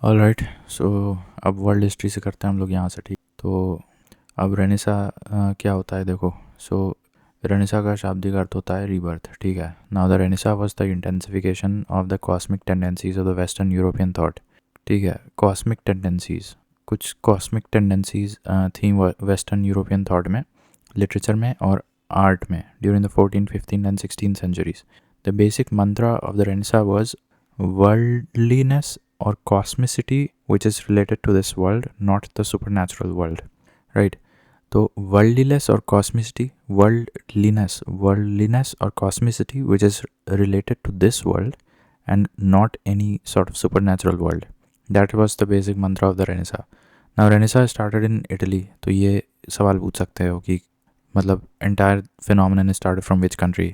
Alright, सो अब world history से करते हैं हम लोग यहाँ से, ठीक। तो अब रेनेसा क्या होता है देखो। सो रेनेसा का शाब्दिक अर्थ होता है रीबर्थ, ठीक है। Now the Renaissance was the intensification of the cosmic tendencies of the western European thought, ठीक है। कॉस्मिक टेंडेंसीज, कुछ कॉस्मिक टेंडेंसीज थी वेस्टर्न यूरोपियन थॉट में, लिटरेचर में और आर्ट में during the 14, 15 and 16 centuries. The basic mantra of the Renaissance was worldliness or cosmicity which is related to this world, not the supernatural world, right? तो worldliness और cosmicity, worldliness or cosmicity which is related to this world and not any sort of supernatural world. That was the basic mantra of the Renaissance. Now Renaissance started in Italy. तो ये सवाल पूछ सकते हो कि मतलब entire phenomenon started from which country,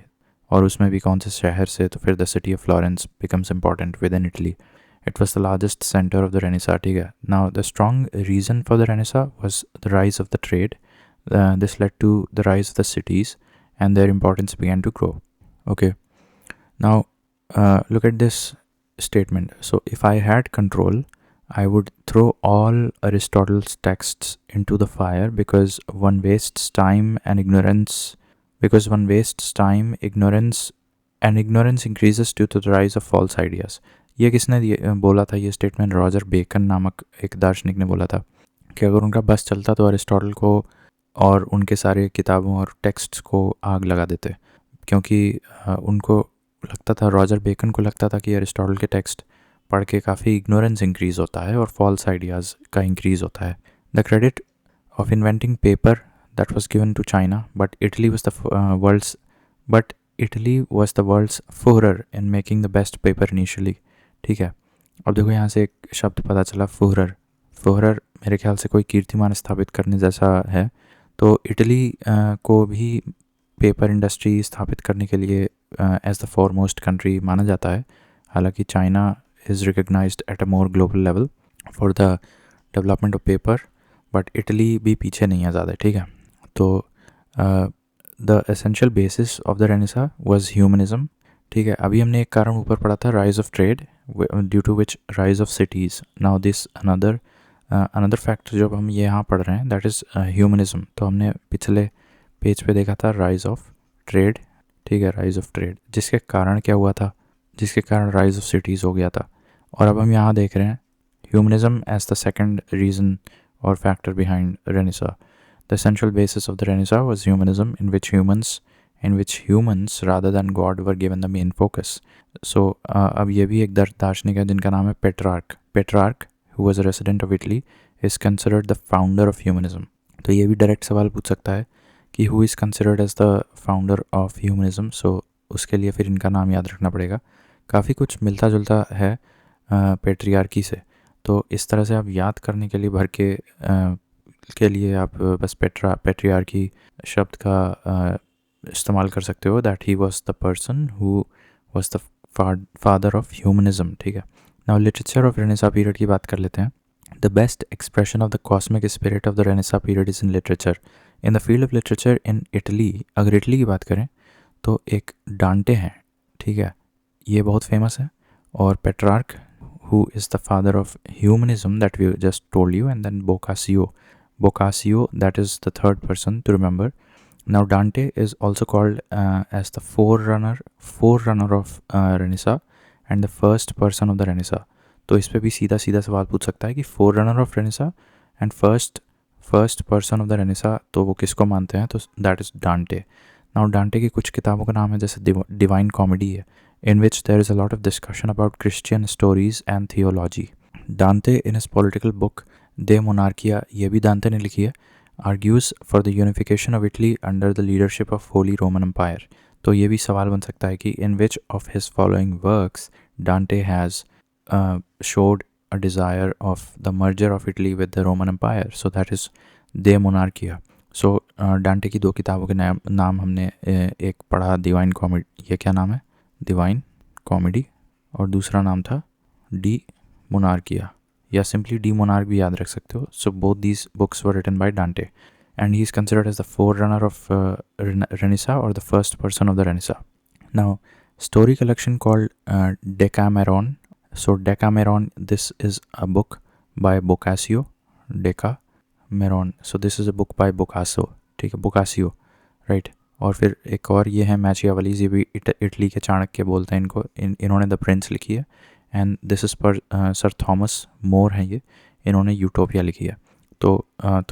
और उसमें भी कौन से शहर से। तो फिर the city of Florence becomes important within Italy. It was the largest center of the Renaissance, ठीक है। Now the strong reason for the Renaissance was the rise of the trade. This led to the rise of the cities and their importance began to grow. Okay, now look at this statement. So if I had control, I would throw all Aristotle's texts into the fire because one wastes time and ignorance. And ignorance increases due to the rise of false ideas. ये किसने बोला था? ये statement Roger bacon नामक एक दार्शनिक ने बोला था कि अगर उनका बस चलता तो अरिस्टोटल को और उनके सारे किताबों और टेक्स्ट्स को आग लगा देते, क्योंकि उनको लगता था, रॉजर बेकन को लगता था कि अरिस्टोटल के टेक्स्ट पढ़ के काफ़ी इग्नोरेंस इंक्रीज़ होता है और फॉल्स आइडियाज़ का इंक्रीज़ होता है। The credit of inventing paper that was given to China, but Italy was the world's fuhrer in making the best paper initially, ठीक है। अब देखो यहाँ से एक शब्द पता चला, फुहरर मेरे ख्याल से कोई कीर्तिमान स्थापित करने जैसा है। तो इटली को भी पेपर इंडस्ट्री स्थापित करने के लिए एज द फॉरमोस्ट कंट्री माना जाता है। हालांकि China is recognised at a more global level for the development of paper, but Italy भी पीछे नहीं है ज़्यादा, ठीक है। तो the essential basis of the Renaissance was humanism, ठीक है। अभी हमने एक कारण ऊपर पढ़ा था, rise of trade due to which rise of cities. Now this another factor जो हम ये यहाँ पढ़ रहे हैं, दैट इज़ ह्यूमनिज्म। तो हमने पिछले पेज पे देखा था राइज ऑफ ट्रेड, ठीक है, राइज ऑफ ट्रेड, जिसके कारण क्या हुआ था, जिसके कारण राइज ऑफ सिटीज़ हो गया था। और अब हम यहाँ देख रहे हैं humanism as the second reason और factor behind renaissance. The essential basis of the Renaissance was humanism in which humans rather than God were given the main focus. So अब ये भी एक दार्शनिक है जिनका नाम है Petrarch who was a resident of Italy is considered the founder of humanism. तो ये भी डायरेक्ट सवाल पूछ सकता है कि who is considered as the founder of humanism. So उसके लिए फिर इनका नाम याद रखना पड़ेगा। काफ़ी कुछ मिलता जुलता है पेट्रियार्की से, तो इस तरह से आप याद करने के लिए आप बस पेट्रियार्की शब्द का इस्तेमाल कर सकते हो, that he was the person who was the father of humanism, ठीक है। Now literature of Renaissance period की बात कर लेते हैं। The best expression of the cosmic spirit of the Renaissance period is in literature. In the field of literature in Italy, अगर Italy की बात करें तो एक डांटे हैं, ठीक है, ये बहुत फेमस है। और Petrarch who is the father of humanism that we just told you, and then Boccaccio that is the third person to remember. Now Dante is also called as the forerunner of Renaissance and the first person of the Renaissance. तो इस पे भी सीधा सवाल पूछ सकता है कि forerunner of Renaissance and first person of the Renaissance, तो वो किसको मानते हैं? तो that is Dante. Now Dante की कुछ किताबों का नाम है, जैसे डिवाइन कॉमेडी है, in which there is a lot of discussion about Christian stories and theology. Dante in his political book De Monarchia, ये भी Dante ने लिखी है, argues for the unification of Italy under the leadership of Holy Roman Empire. तो ये भी सवाल बन सकता है कि in which of his following works Dante has showed a desire of the merger of Italy with the Roman Empire. So that is De Monarchia. So Dante की दो किताबों के नाम हमने एक पढ़ा डिवाइन कॉमेडी, ये क्या नाम है? डिवाइन कॉमेडी, और दूसरा नाम था डी मोनार्किया, या सिंपली डी मोनार्क भी याद रख सकते हो. So both these books were written by Dante and he is considered as the forerunner of Renaissance or the first person of the Renaissance. Now, story collection called Decameron So Decameron, this is a book by Boccaccio. Decameron, so this is a book by Boccaccio, ठीक है, Boccaccio, right. और फिर एक और ये है मैचियावेलीज, ये भी इटली के चाणक्य बोलते हैं इनको. इन्होंने द प्रिंस लिखी है. एंड दिस इज़ पर सर थॉमस मोर हैं ये, इन्होंने यूटोपिया लिखी है. तो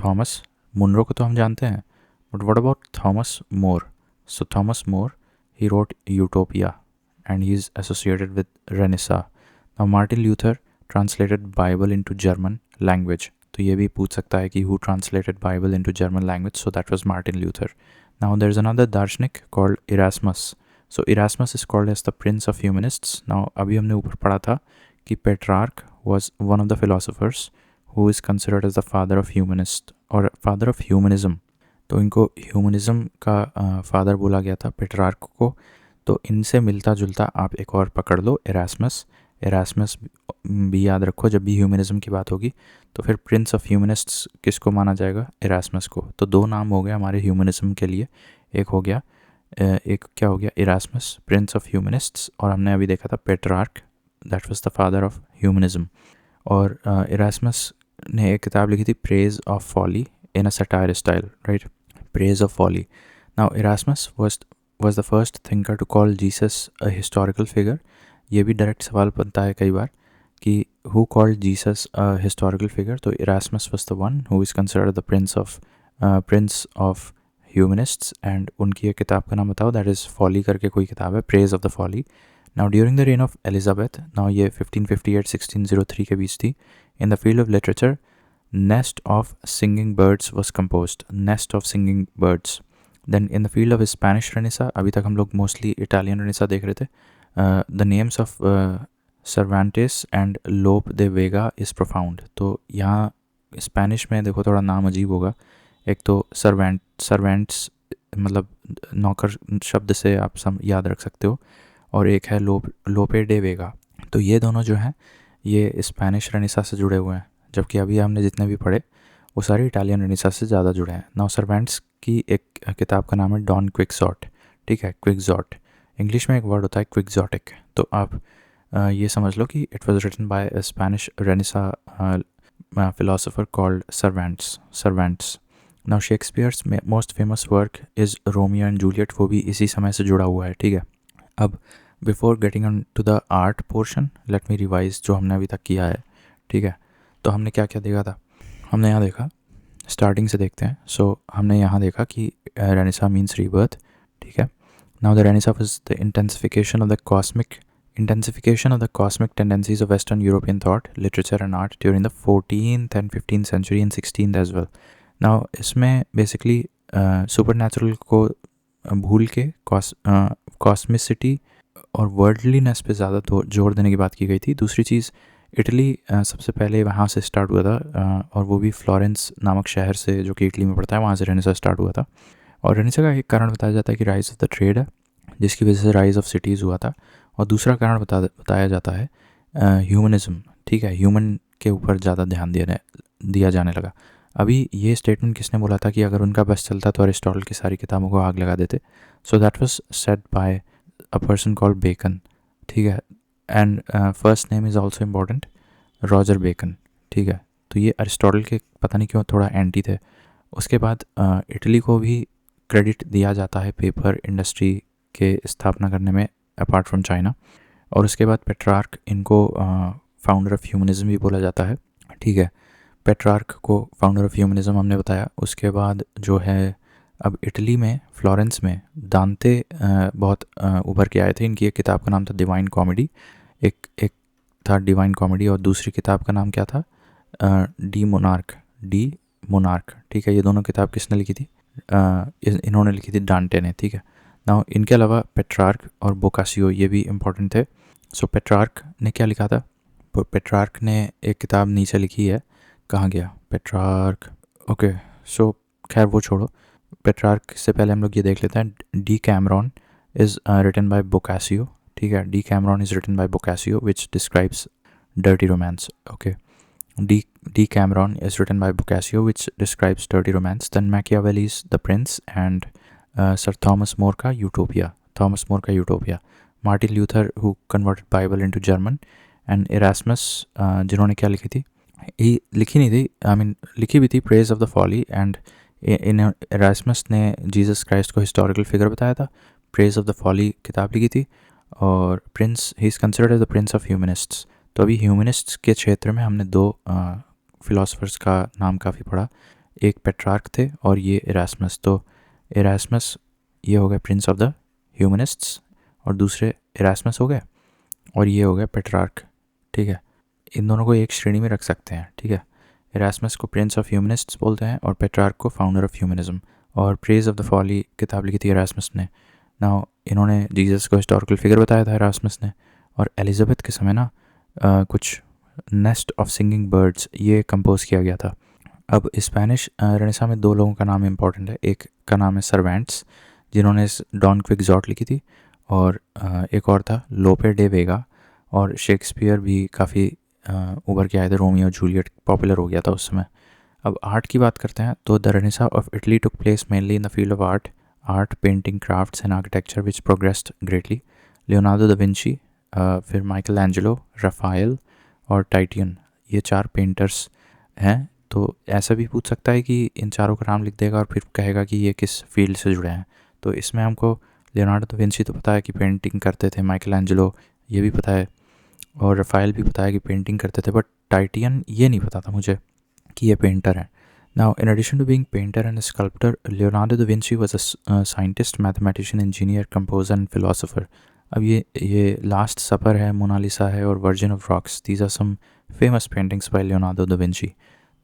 थॉमस मुनरो को तो हम जानते हैं, but what about Thomas More? So Thomas More, he wrote utopia and he is associated with Renaissance. Now Martin Luther translated Bible into German language. तो ये भी पूछ सकता है कि who translated Bible into German language? So that was Martin Luther. Now there's another दार्शनिक called Erasmus. So Erasmus is called as the Prince of Humanists. Now अभी हमने ऊपर पढ़ा था कि Petrarch was one of the philosophers who is considered as the father of humanist और father of humanism. तो इनको ह्यूमनिज्म का फादर बोला गया था, पेट्रार्क को. तो इनसे मिलता जुलता आप एक और पकड़ लो, एरास्मस भी याद रखो जब भी ह्यूमनिज्म की बात होगी. तो फिर प्रिंस ऑफ ह्यूमनिस्ट्स किसको माना जाएगा? एरास्मस को. तो दो नाम हो गया हमारे ह्यूमनिज्म के लिए, एक हो गया क्या हो गया? Erasmus, prince of humanists. और हमने अभी देखा था Petrarch, that was the father of humanism. और एरास्मस ने एक किताब लिखी थी, praise of folly in a satire style, right, praise of folly. Now Erasmus was the first thinker to call Jesus a historical figure. ये भी direct सवाल बनता है कई बार कि who called Jesus a historical figure? तो Erasmus was the one who is considered the prince of humanists. and उनकी एक किताब का नाम बताओ, that is Folly करके कोई किताब है, Praise of the Folly. Now during the reign of Elizabeth, now ये 1558-1603 के बीच थी. In the field of literature, Nest of Singing Birds was composed. Nest of Singing Birds. Then in the field of Spanish Renaissance, अभी तक हम लोग mostly Italian Renaissance देख रहे थे. The names of Cervantes and लोप दे वेगा इज़ प्रोफाउंड. तो यहाँ स्पेनिश में देखो थोड़ा नाम अजीब होगा. एक तो सर्वेंट्स मतलब नौकर शब्द से आप सब याद रख सकते हो, और एक है लोपे डे वेगा. तो ये दोनों जो हैं ये स्पेनिश रेनेसा से जुड़े हुए हैं, जबकि अभी हमने जितने भी पढ़े वो सारे इटालियन रेनेसा से ज़्यादा जुड़े हैं. नाउ सर्वेंट्स की एक किताब का नाम है डॉन क्विक्सॉट, ठीक है, क्विक्सॉट. इंग्लिश में एक वर्ड होता है क्विक्सॉटिक. तो आप ये समझ लो कि it was written by a Spanish Renaissance philosopher called Cervantes. Now Shakespeare's most famous work is Romeo and Juliet, वो भी इसी समय से जुड़ा हुआ है, ठीक है. अब before getting on to the art portion, let me revise जो हमने अभी तक किया है, ठीक है. तो हमने क्या क्या देखा था? हमने यहाँ देखा, स्टार्टिंग से देखते हैं. सो हमने यहाँ देखा कि रेनेसा मीन्स रीबर्थ, ठीक है. Now the Renaissance was the intensification of the cosmic tendencies of western European thought, literature and art during the 14th and 15th century and 16th as well. Now इसमें basically supernatural को भूल के कॉस्मिसिटी और worldliness पे ज़्यादा जोर देने की बात की गई थी. दूसरी चीज़, इटली सबसे पहले वहाँ से स्टार्ट हुआ था, और वो भी फ्लोरेंस नामक शहर से, जो कि इटली में पड़ता है, वहाँ से रेनेसा स्टार्ट हुआ था. और रेनेसा का एक कारण बताया जाता है कि राइज ऑफ द ट्रेड है, जिसकी वजह से राइज ऑफ सिटीज़ हुआ था. और दूसरा कारण बताया जाता है ह्यूमनिज्म, ठीक है, ह्यूमन के ऊपर ज़्यादा ध्यान दिया जाने लगा. अभी ये स्टेटमेंट किसने बोला था कि अगर उनका बस चलता तो अरिस्टोटल की सारी किताबों को आग लगा देते? So that was said by a person called Bacon, ठीक है. And first name is also important, Roger Bacon, ठीक है. तो ये अरिस्टोटल के पता नहीं क्यों थोड़ा एंटी थे. उसके बाद इटली को भी क्रेडिट दिया जाता है पेपर इंडस्ट्री के स्थापना करने में, अपार्ट फ्रॉम चाइना. और उसके बाद पेट्रार्क, इनको फाउंडर ऑफ ह्यूमनिज्म भी बोला जाता है, ठीक है. पेट्रार्क को फाउंडर ऑफ ह्यूमनिज्म हमने बताया. उसके बाद जो है अब इटली में फ्लोरेंस में दांते बहुत उभर के आए थे. इनकी एक किताब का नाम था डिवाइन कॉमेडी, एक था डिवाइन कॉमेडी, और दूसरी किताब का नाम क्या था? डी मोनार्क, ठीक है. ये दोनों किताब किसने लिखी थी? इन्होंने लिखी थी डांटे ने, ठीक है. नाउ इनके अलावा पेट्रार्क और बोकासियो ये भी इम्पोर्टेंट थे. सो पेट्रार्क ने क्या लिखा था? पेट्रार्क ने एक किताब नीचे लिखी है, कहाँ गया पेट्रार्क? ओके, सो खैर वो छोड़ो. पेट्रार्क से पहले हम लोग ये देख लेते हैं. Decameron is written by Boccaccio, ठीक है. Decameron is written by Boccaccio which describes dirty romance, okay. Decameron is written by Boccaccio, which describes dirty romance. Then Machiavelli's The Prince and Sir Thomas More का Utopia. Martin Luther, who converted Bible into German, and Erasmus जिन्होंने क्या लिखी थी, लिखी नहीं थी, I mean लिखी भी थी, praise of the folly, and in Erasmus ने जीसस क्राइस्ट को हिस्टोरिकल फिगर बताया था, प्रेज ऑफ द फॉली किताब लिखी थी, और prince, he is considered as the prince of humanists. तो अभी ह्यूमनिस्ट्स के क्षेत्र में हमने दो फिलोसफर्स का नाम काफ़ी पढ़ा, एक पेट्रार्क थे और ये इरास्मस। तो इरास्मस ये हो गए प्रिंस ऑफ द ह्यूमनिस्ट्स, और दूसरे इरास्मस हो गए, और ये हो गया पेट्रार्क, ठीक है। इन दोनों को एक श्रेणी में रख सकते हैं, ठीक है। इरास्मस को प्रिंस ऑफ ह्यूमनिस्ट्स बोलते हैं और पेट्रार्क को फाउंडर ऑफ ह्यूमनिज्म। और प्रेज ऑफ द फॉली किताब लिखी थी इरास्मस ने। नाउ इन्होंने जीसस को हिस्टोरिकल फिगर बताया था इरास्मस ने, और एलिजाबेथ के समय ना कुछ नेस्ट ऑफ सिंगिंग बर्ड्स ये कंपोज किया गया था। अब स्पेनिश रेनेसा में दो लोगों का नाम इंपॉर्टेंट है, एक का नाम है सर्वेंट्स जिन्होंने डॉन क्विक्सोट लिखी थी, और एक और था लोपे डे वेगा, और शेक्सपियर भी काफ़ी उभर के आए थे, रोमियो जूलियट पॉपुलर हो गया था उस समय। अब आर्ट की बात करते हैं तो the Renaissance of Italy took place mainly in the field of art, painting, crafts and architecture which progressed greatly. Leonardo da Vinci, फिर माइकल एंजेलो, राफाएल और टाइटियन, ये चार पेंटर्स हैं। तो ऐसा भी पूछ सकता है कि इन चारों का नाम लिख देगा और फिर कहेगा कि ये किस फील्ड से जुड़े हैं। तो इसमें हमको लियोनार्डो दा विंची तो पता है कि पेंटिंग करते थे, माइकल एंजेलो ये भी पता है, और राफाएल भी पता है कि पेंटिंग करते थे, बट टाइटियन ये नहीं पता था मुझे कि ये पेंटर है। Now in addition to being painter and sculptor, Leonardo da Vinci was a scientist, mathematician, engineer, composer and philosopher. अब ये लास्ट सपर है, मोनालिसा है, और Virgin of Rocks, these are some famous paintings by Leonardo da Vinci.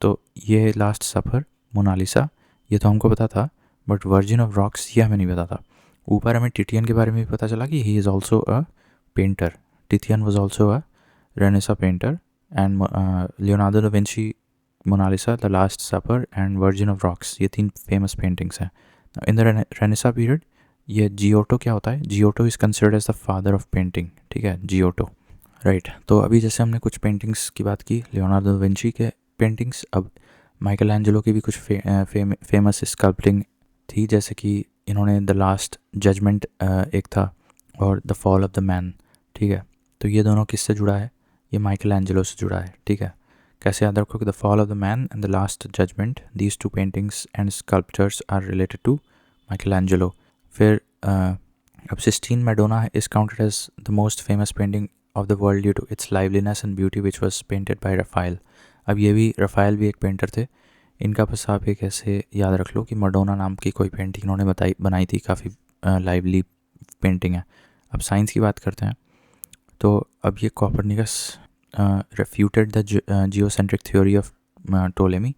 तो ये last सफर, Mona Lisa, ये तो हमको पता था, बट वर्जिन ऑफ रॉक्स ये हमें नहीं पता था। ऊपर हमें टिटियन के बारे में भी पता चला कि he is also a painter, Titian was also a Renaissance painter, and Leonardo da Vinci, Mona Lisa, the Last Supper and Virgin of Rocks, ये तीन फेमस पेंटिंग्स हैं। इन द रेनेसा पीरियड ये जियोटो क्या होता है, Giotto is considered as the father of painting, ठीक है, Giotto, right. तो अभी जैसे हमने कुछ पेंटिंग्स की बात की, लियोनार्डो दा विंची के पेंटिंग्स, अब माइकल एंजेलो की भी कुछ फेमस स्कल्पटिंग थी, जैसे कि इन्होंने द लास्ट जजमेंट एक था, और the fall of the man, ठीक है। तो ये दोनों किससे जुड़ा है, ये माइकल एंजेलो से जुड़ा है, ठीक है। कैसे याद रखो कि the fall of the man and the last judgement, these two paintings and sculptures are related to Michelangelo. फिर अब Sistine Madonna is counted as the most famous painting of the world due to its liveliness and beauty which was painted by Raphael. अब ये भी Rafael भी एक painter थे, इनका बस आप एक ऐसे याद रख लो कि मडोना नाम की कोई पेंटिंग इन्होंने बनाई थी, काफ़ी लाइवली पेंटिंग है। अब साइंस की बात करते हैं, तो अब ये Copernicus refuted the geocentric theory of Ptolemy,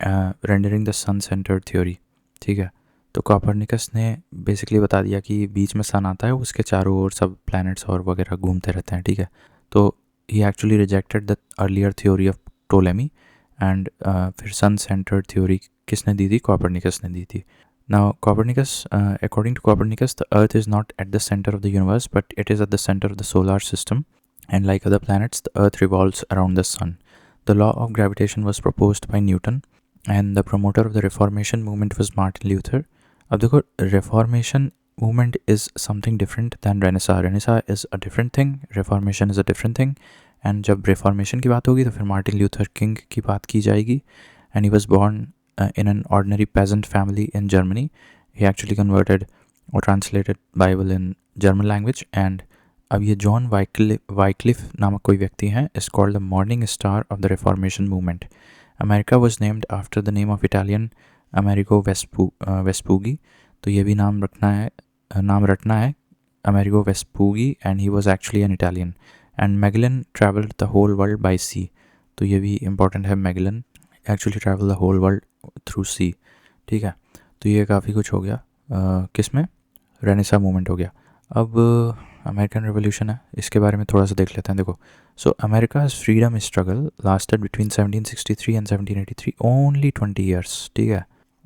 rendering the sun centred theory, ठीक है। तो कॉपरनिकस ने बेसिकली बता दिया कि बीच में सन आता है, उसके चारों ओर सब प्लैनेट्स और वगैरह घूमते रहते हैं, ठीक है। तो he actually rejected the earlier theory of Ptolemy, and फिर सन सेंटर्ड थ्योरी किसने दी थी, कॉपरनिकस ने दी थी। Now Copernicus, according to Copernicus, the earth is not at the centre of the universe but it is at the centre of the solar system, and like other planets, the Earth revolves around the Sun. The law of gravitation was proposed by Newton, and the promoter of the Reformation movement was Martin Luther. अब देखो, Reformation movement is something different than Renaissance. Renaissance is a different thing, Reformation is a different thing. And जब Reformation की बात होगी तो फिर Martin Luther King की बात की जाएगी. And he was born in an ordinary peasant family in Germany. He actually converted or translated Bible in German language, and अब ये जॉन वाइक्लिफ नामक कोई व्यक्ति हैं, is called the morning star of the reformation movement. America was named after the name of Italian Amerigo Vespucci, तो ये भी नाम रटना है Amerigo Vespucci, and he was actually an Italian. And Magellan travelled the whole world by sea, तो ये भी important है, Magellan actually travel the whole world through sea, ठीक है। तो ये काफ़ी कुछ हो गया, किस में, रेनेसा मूवमेंट हो गया। अब अमेरिकन रेवोल्यूशन है, इसके बारे में थोड़ा सा देख लेते हैं। देखो, so America's freedom struggle lasted between 1763 and 1783, only 20 years, ठीक है,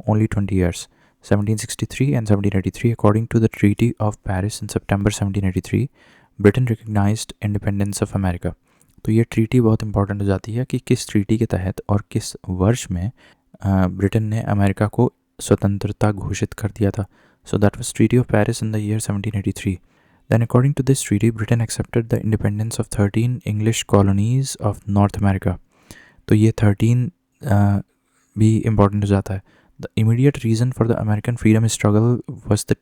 only 20 years. 1763 and 1783, according to the Treaty of Paris in September 1783, Britain recognised independence of America. तो ये ट्रीटी बहुत इंपॉर्टेंट हो जाती है कि किस ट्रीटी के तहत और किस वर्ष में ब्रिटेन ने अमेरिका को स्वतंत्रता घोषित कर दिया था। सो that was treaty of Paris in the year 1783। Then according to this treaty, Britain accepted the independence of 13 English colonies of North America. तो ये 13 भी important हो जाता है. The immediate reason for the American freedom struggle was the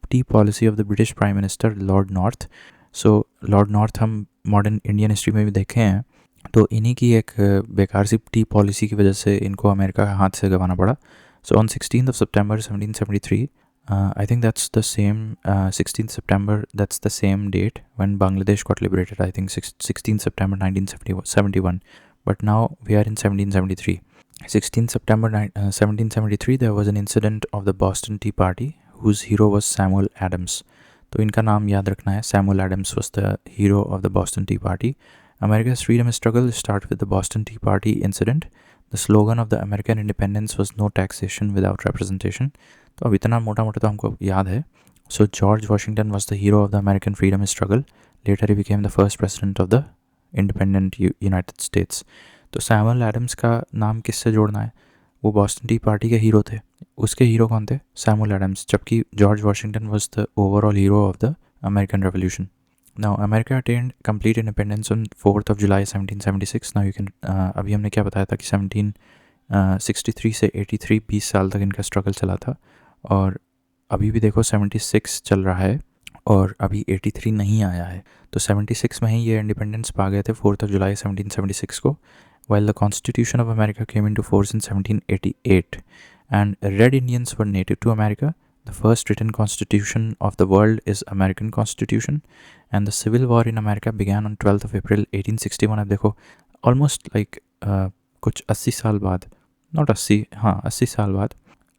tea policy of the British Prime Minister Lord North. So Lord North हम modern Indian history में भी देखे हैं, तो इन्हीं की एक बेकार सी टी पॉलिसी की वजह से इनको अमेरिका का हाथ से गंवाना पड़ा. So on 16th of September 1773, I think that's the same 16th September, that's the same date when Bangladesh got liberated. I think 16th September 1971, but now we are in 1773. 16th September 1773, there was an incident of the Boston Tea Party whose hero was Samuel Adams. तो इनका नाम याद रखना है. Samuel Adams was the hero of the Boston Tea Party. America's freedom struggle started with the Boston Tea Party incident. The slogan of the American independence was no taxation without representation. तो अब इतना मोटा मोटा तो हमको याद है. So George Washington was the hero of the American freedom struggle. Later he became the first president of the independent United States. तो सैमुअल एडम्स का नाम किससे जोड़ना है? वो बॉस्टन टी पार्टी के हीरो थे. उसके हीरो कौन थे? Samuel Adams. जबकि George Washington was the overall hero of the American revolution. Now America attend complete independence on 4th of July 1776. Now you can अभी हमने क्या बताया था कि 1763 से 83 20 साल तक इनका स्ट्रगल चला था, और अभी भी देखो 76 चल रहा है और अभी 83 नहीं आया है. तो 76 में ही ये इंडिपेंडेंस पा गए थे 4th of July 1776 को. While the Constitution of America came into force in 1788 and Red Indians were native to America, the first written constitution of the world is American Constitution, and the Civil War in America began on 12th of April 1861. अब देखो almost like कुछ 80 साल बाद, not 80, हाँ 80 साल बाद,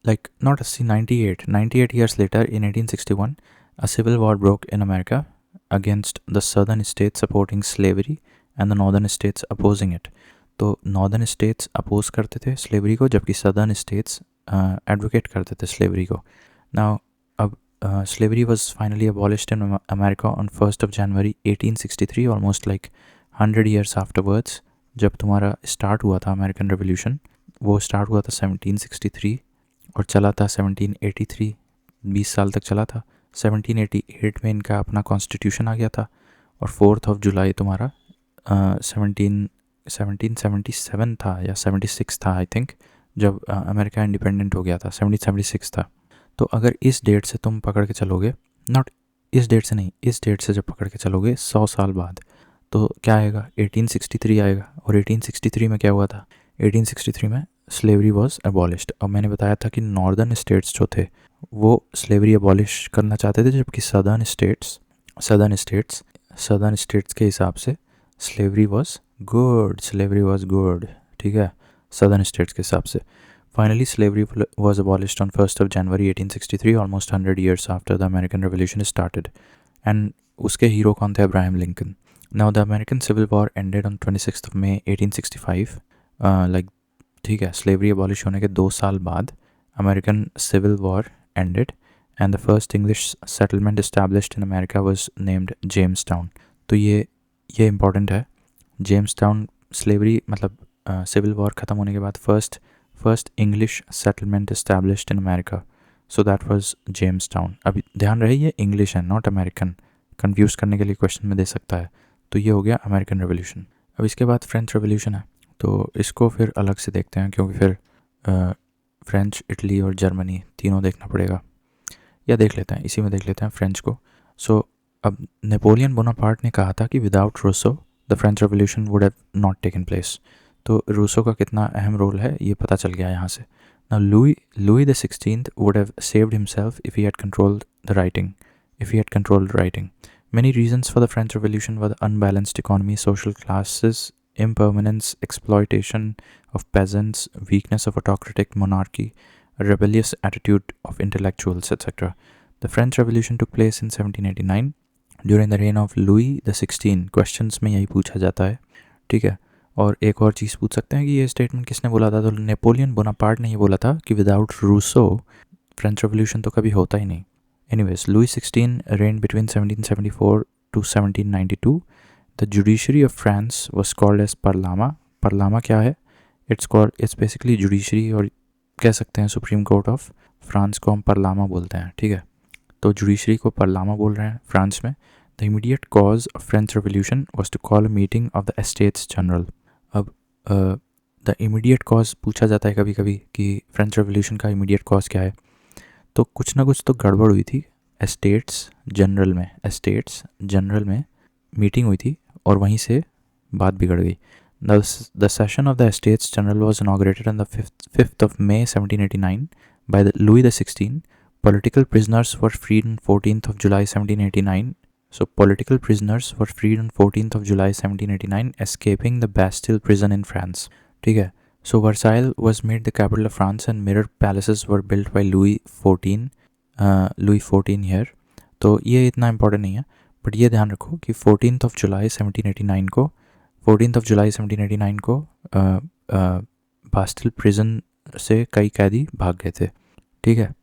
like not 80, 98 years later in 1861, a civil war broke in America against the southern states supporting slavery and the northern states opposing it. तो northern states oppose करते थे स्लेवरी को, जबकि सदर्न स्टेट्स एडवोकेट करते थे स्लेवरी को. Now अब slavery was finally abolished in America on 1st of January 1863, almost like 100 years afterwards. जब तुम्हारा स्टार्ट हुआ था अमेरिकन रेवोल्यूशन, वो स्टार्ट हुआ था 1763 और चला था 1783, 20 साल तक चला था. 1788 में इनका अपना कॉन्स्टिट्यूशन आ गया था, और 4th of July तुम्हारा 1777 था या 76 था आई थिंक, जब अमेरिका इंडिपेंडेंट हो गया था. 1776 था. तो अगर इस डेट से तुम पकड़ के चलोगे, नॉट इस डेट से नहीं, इस डेट से जब पकड़ के चलोगे 100 साल बाद, तो क्या आएगा? 1863 आएगा. और 1863 में क्या हुआ था? 1863 में स्लेवरी वॉज अबॉलिश्ड. अब मैंने बताया था कि नॉर्दर्न स्टेट्स जो थे वो स्लेवरी अबॉलिश करना चाहते थे, जबकि सदर्न स्टेट्स के हिसाब से स्लेवरी वॉज गुड. ठीक है, सदर्न स्टेट्स के हिसाब से. Finally slavery was abolished on 1st of January 1863, almost 100 years after the American revolution started. And उसके हीरो कौन थे? Abraham Lincoln. Now the American civil war ended on 26th of May 1865. Like ठीक है, slavery abolish होने के 2 साल बाद American civil war ended, and the first English settlement established in America was named Jamestown. तो ये important है. James town slavery मतलब सिविल वॉर ख़त्म होने के बाद first English settlement established in America, so that was James town. अभी ध्यान रहे ये इंग्लिश है, नॉट अमेरिकन. कंफ्यूज करने के लिए क्वेश्चन में दे सकता है. तो ये हो गया अमेरिकन रेवोल्यूशन. अब इसके बाद फ्रेंच रेवोल्यूशन है, तो इसको फिर अलग से देखते हैं, क्योंकि फिर फ्रेंच, इटली और जर्मनी तीनों देखना पड़ेगा. या देख लेते हैं, इसी में देख लेते हैं फ्रेंच को. सो अब नेपोलियन बोनापार्ट ने कहा था कि without Rousseau the French revolution would have not taken place. तो रूसो का कितना अहम रोल है ये पता चल गया यहाँ से. Now Louis the 16th would have saved himself if he had controlled writing. Many reasons for the French Revolution were the unbalanced economy, social classes, impermanence, exploitation of peasants, weakness of autocratic monarchy, a rebellious attitude of intellectuals, etc. The French Revolution took place in 1789 during the reign of Louis XVI. Questions में यही पूछा जाता है, ठीक है. और एक और चीज़ पूछ सकते हैं कि ये स्टेटमेंट किसने बोला था? तो नेपोलियन बोनापार्ट ने ये बोला था कि विदाउट रूसो फ्रेंच रेवोल्यूशन तो कभी होता ही नहीं. Anyways, Louis XVI reigned between 1774 to 1792. The judiciary of France was called as Parlement. Parlement क्या है? It's basically judiciary, और कह सकते हैं सुप्रीम कोर्ट ऑफ फ्रांस को हम Parlement बोलते हैं, ठीक है. तो जुडिशरी को पार्लामा बोल रहे हैं फ्रांस में. The immediate cause of French revolution was to call a meeting of the estates general. अब द इमीडिएट कॉज पूछा जाता है कभी कभी कि फ्रेंच रेवोल्यूशन का इमीडिएट कॉज क्या है. तो कुछ ना कुछ तो गड़बड़ हुई थी एस्टेट्स जनरल में मीटिंग हुई थी और वहीं से बात बिगड़ गई. The session of the Estates General was inaugurated on the 5th of May 1789 by Louis XVI. Political prisoners were freed on 14th of July 1789. So political prisoners were freed on 14th of July 1789, escaping the Bastille prison in France. ठीक है. So Versailles was made the capital of France and mirror palaces were built by Louis XIV here. तो ये इतना important नहीं है, but ये ध्यान रखो कि 14th of July 1789 को बास्टिल प्रिजन से कई कैदी भाग गए थे. ठीक है.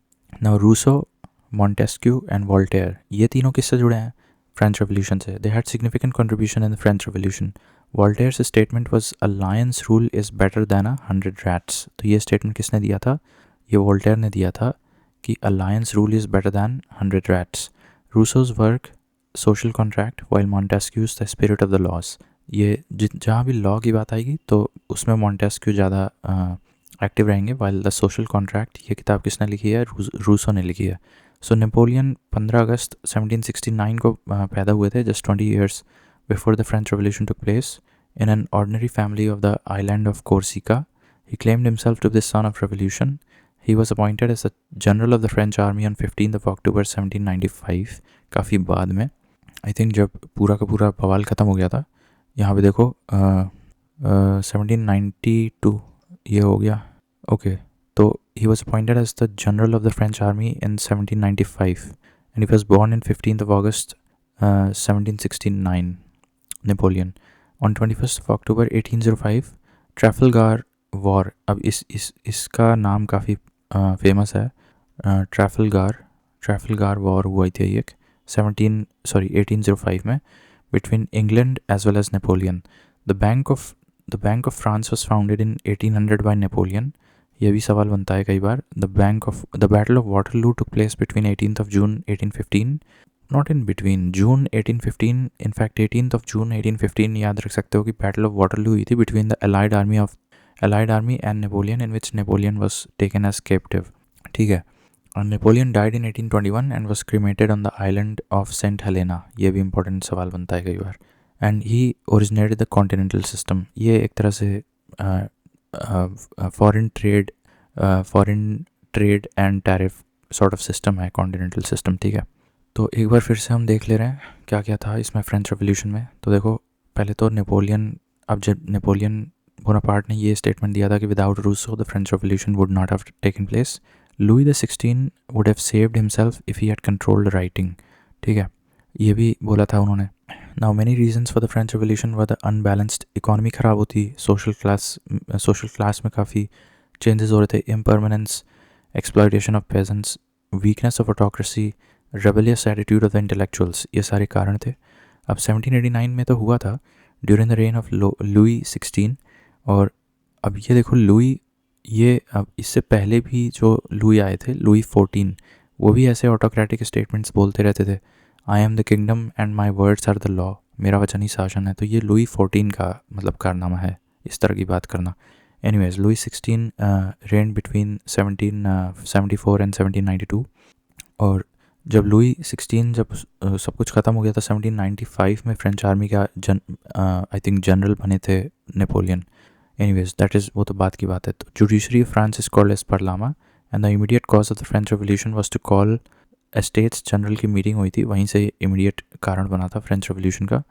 Now Rousseau, Montesquieu and Voltaire, ये तीनों किससे जुड़े हैं फ्रेंच रेवोल्यूशन से. They had significant contribution in the French revolution. Voltaire's statement was a lion's rule is better than 100 rats. तो ये स्टेटमेंट किसने दिया था? ये वोल्टेयर ने दिया था कि a lion's rule is better than 100 rats. Rousseau's work social contract while Montesquieu's the spirit of the laws. ये जहाँ भी लॉ की बात आएगी तो उसमें मॉन्टेस्क्यू ज़्यादा एक्टिव रहेंगे. वाइल द सोशल कॉन्ट्रैक्ट, ये किताब किसने लिखी है? रूसो ने लिखी है. सो नेपोलियन 15 अगस्त 1769 को पैदा हुए थे, just 20 years before the French revolution took place, in an ordinary family of the island of Corsica. He claimed himself to be the son of revolution. He was appointed as the general of the French army on 15th of October 1795. काफ़ी बाद में, I think जब पूरा का पूरा बवाल ख़त्म हो गया था. यहाँ पे देखो 1792 ये हो गया. ओके. तो he was appointed as the general of the French army in 1795 and he was born in 15th of August 1769. Napoleon on 21st of October 1805. Trafalgar war. अब इसका नाम काफ़ी फेमस है. ट्रैफलगार वॉर हुआ थी एक 1805 में between England as well as Napoleon. The Bank of France was founded in 1800 by Napoleon. ये भी सवाल बनता है कई बार. The Battle of Waterloo took place between 18th of June 1815. Not in between, June 1815. In fact 18th of June 1815 याद रख सकते हो कि Battle of Waterloo हुई थी between the Allied Army and Napoleon, in which Napoleon was taken as captive. ठीक है. Napoleon died in 1821 and was cremated on the island of St. Helena. ये भी important सवाल बनता है कई बार. And he originated the continental system. ये एक तरह से foreign trade and tariff sort of system है continental system. ठीक है. तो एक बार फिर से हम देख ले रहे हैं क्या क्या था इसमें फ्रेंच रेवोल्यूशन में. तो देखो पहले तो जब नेपोलियन बोनापार्ट ने ये स्टेटमेंट दिया था कि without Rousseau the French revolution would not have taken place. Louis XVI would have saved himself if he had controlled writing. ठीक है, ये भी बोला था उन्होंने. Now many reasons for the French Revolution were the unbalanced economy खराब होती, social class में काफ़ी changes हो रहे थे, impermanence, exploitation of peasants, weakness of autocracy, rebellious attitude of the intellectuals. ये सारे कारण थे. अब 1789 में तो हुआ था during the rain of Louis 16. और अब ये देखो लुई, ये अब इससे पहले भी जो लुई आए थे, लुई 14, वो भी ऐसे ऑटोक्रेटिक स्टेटमेंट्स बोलते रहते थे. I am the kingdom and my words are the law. मेरा वचन ही शासन है. तो ये लुई 14 का मतलब कारनामा है इस तरह की बात करना. Anyways, Louis 16 rain between 1774 and 1792. और जब लुई 16 जब सब कुछ ख़त्म हो गया था 1795 में फ्रेंच आर्मी का आई थिंक जनरल बने थे नेपोलियन. एनीवेज, दैट इज़, वो तो बात की बात है. तो judiciary of France is called as parlement and the immediate cause of the French revolution was to call estates general की मीटिंग हुई थी, वहीं से इमीडिएट कारण बना था फ्रेंच रेवोल्यूशन का.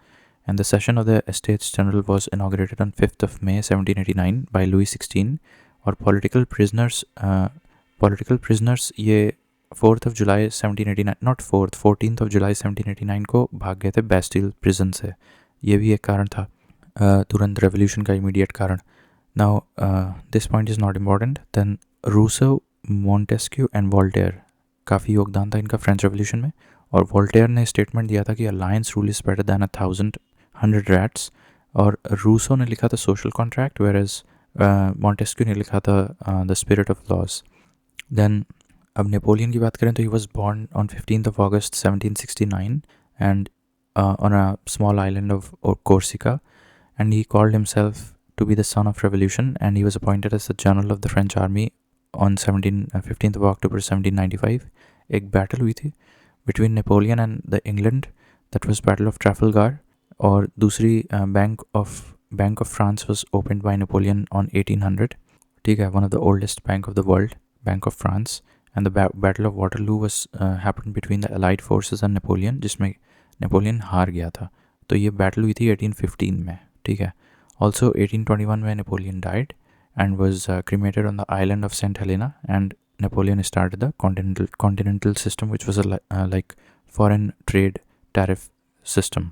And the session of the estates general was inaugurated on 5th of May 1789 by Louis 16. और पॉलिटिकल प्रिजनर्स ये 4th of July 1789, not 4th, 14th of July 1789 को भाग गए थे बेस्टिल प्रिजन से. ये भी एक कारण था तुरंत रेवोल्यूशन का इमीडिएट कारण. Now this point is not important. Then Rousseau, Montesquieu and Voltaire, काफ़ी योगदान था इनका फ्रेंच रेवोल्यूशन में. और वोल्टेयर ने स्टेटमेंट दिया था कि alliance rule is better than 100 rats. और रूसो ने लिखा था social contract, whereas Montesquieu ने लिखा था the spirit of laws. Then अब नेपोलियन की बात करें तो he was born on 15th of August 1769 and on a small island of Corsica, and he called himself to be the son of revolution, and he was appointed as the general of the French army on 15th of October 1795. एक battle हुई थी between Napoleon and the England, that was battle of Trafalgar, और दूसरी bank of France was opened by Napoleon on 1800. ठीक है, one of the oldest bank of the world, bank of France. And the battle of Waterloo was happened between the allied forces and Napoleon, जिसमें Napoleon हार गया था. तो ये battle हुई थी 1815 में. ठीक है. ऑल्सो 1821 में Napoleon died and was cremated on the island of St. Helena, and Napoleon started the continental system, which was a like foreign trade tariff system.